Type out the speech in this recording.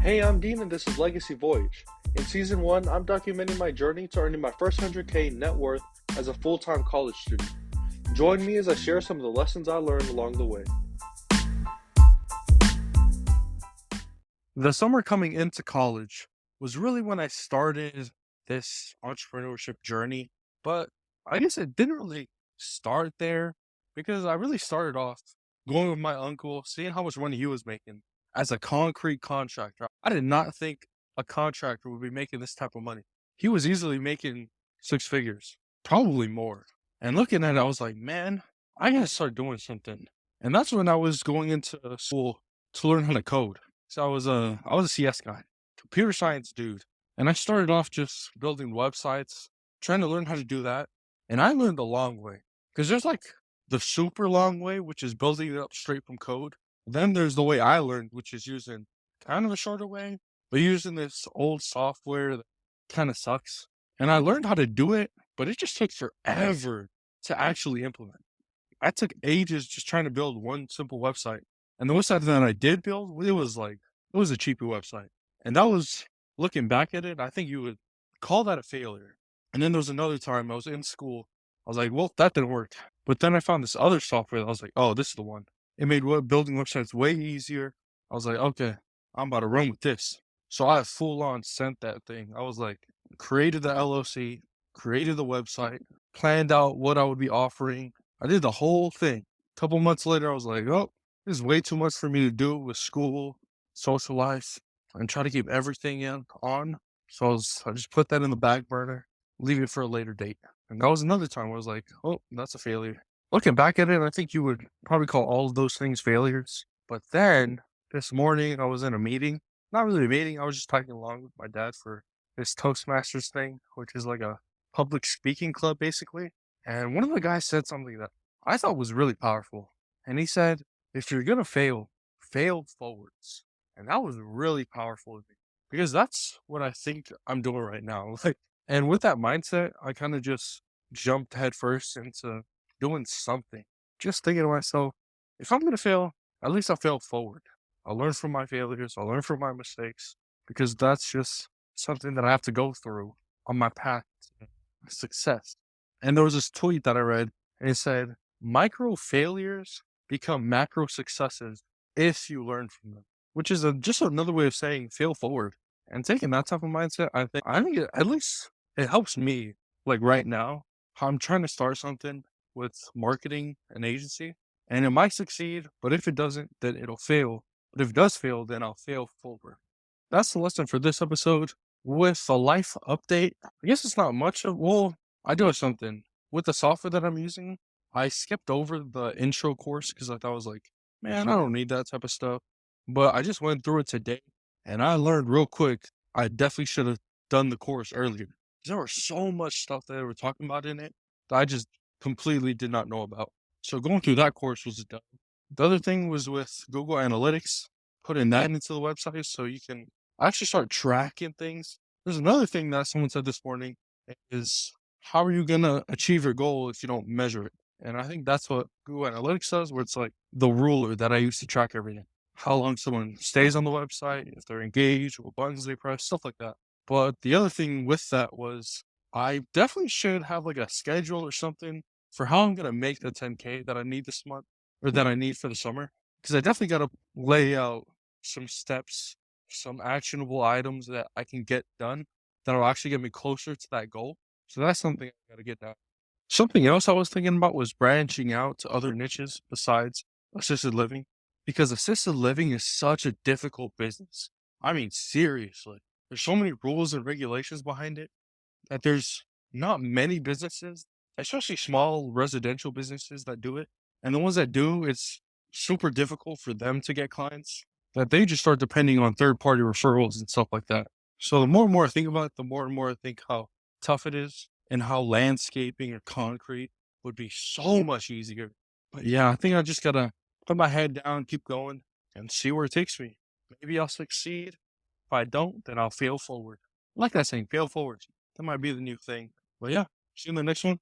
Hey, I'm Dean and this is Legacy Voyage. In Season 1, I'm documenting my journey to earning my first 100K net worth as a full-time college student. Join me as I share some of the lessons I learned along the way. The summer coming into college was really when I started this entrepreneurship journey, but I guess it didn't really start there because I really started off going with my uncle, seeing how much money he was making as a concrete contractor. I did not think a contractor would be making this type of money. He was easily making six figures, probably more. And looking at it, I was like, man, I gotta start doing something. And that's when I was going into school to learn how to code. So I was a CS guy, computer science dude. And I started off just building websites, trying to learn how to do that. And I learned the long way. Because there's like the super long way, which is building it up straight from code. Then there's the way I learned, which is using kind of a shorter way, but using this old software that kind of sucks. And I learned how to do it, but it just took forever to actually implement. I took ages just trying to build one simple website. And the website that I did build, it was a cheapy website. And that was, looking back at it, I think you would call that a failure. And then there was another time I was in school. I was like, well, that didn't work. But then I found this other software that I was like, oh, this is the one. It made building websites way easier. I was like, okay, I'm about to run with this. So I full on sent that thing. I was like, created the LLC, created the website, planned out what I would be offering. I did the whole thing. A couple months later, I was like, oh, this is way too much for me to do with school, social life, and try to keep everything on. So I just put that in the back burner, leave it for a later date. And that was another time where I was like, oh, that's a failure. Looking back at it, I think you would probably call all of those things failures. But then this morning, I was in a meeting. Not really a meeting. I was just talking along with my dad for this Toastmasters thing, which is like a public speaking club, basically. And one of the guys said something that I thought was really powerful. And he said, if you're going to fail, fail forwards. And that was really powerful to me because that's what I think I'm doing right now. Like, and with that mindset, I kind of just jumped headfirst into doing something. Just thinking to myself, if I'm going to fail, at least I'll fail forward. I'll learn from my failures. I'll learn from my mistakes because that's just something that I have to go through on my path to success. And there was this tweet that I read and it said, micro failures become macro successes if you learn from them, which is just another way of saying fail forward. And taking that type of mindset, I think at least it helps me like right now. How I'm trying to start something with marketing an agency and it might succeed, but if it doesn't, then it'll fail. But if it does fail, then I'll fail forward. That's the lesson for this episode. With a life update, I guess it's not much of, well, I do have something. With the software that I'm using, I skipped over the intro course because I thought I was like, man, I don't need that type of stuff. But I just went through it today and I learned real quick. I definitely should have done the course earlier. There was so much stuff that they were talking about in it that I just completely did not know about. So going through that course was done. The other thing was with Google Analytics, putting that into the website so you can actually start tracking things. There's another thing that someone said this morning is how are you going to achieve your goal if you don't measure it? And I think that's what Google Analytics does, where it's like the ruler that I use to track everything. How long someone stays on the website, if they're engaged, what buttons they press, stuff like that. But the other thing with that was I definitely should have like a schedule or something for how I'm going to make the 10K that I need this month or that I need for the summer. Because I definitely got to lay out some steps, some actionable items that I can get done that will actually get me closer to that goal. So that's something I got to get down. Something else I was thinking about was branching out to other niches besides assisted living, because assisted living is such a difficult business. I mean, seriously, there's so many rules and regulations behind it that there's not many businesses, especially small residential businesses that do it. And the ones that do, it's super difficult for them to get clients that they just start depending on third party referrals and stuff like that. So the more and more I think about it, the more and more I think how tough it is and how landscaping or concrete would be so much easier. But yeah, I think I just gotta put my head down, keep going, and see where it takes me. Maybe I'll succeed. If I don't, then I'll fail forward. I like that saying, fail forward. That might be the new thing. But yeah, see you in the next one.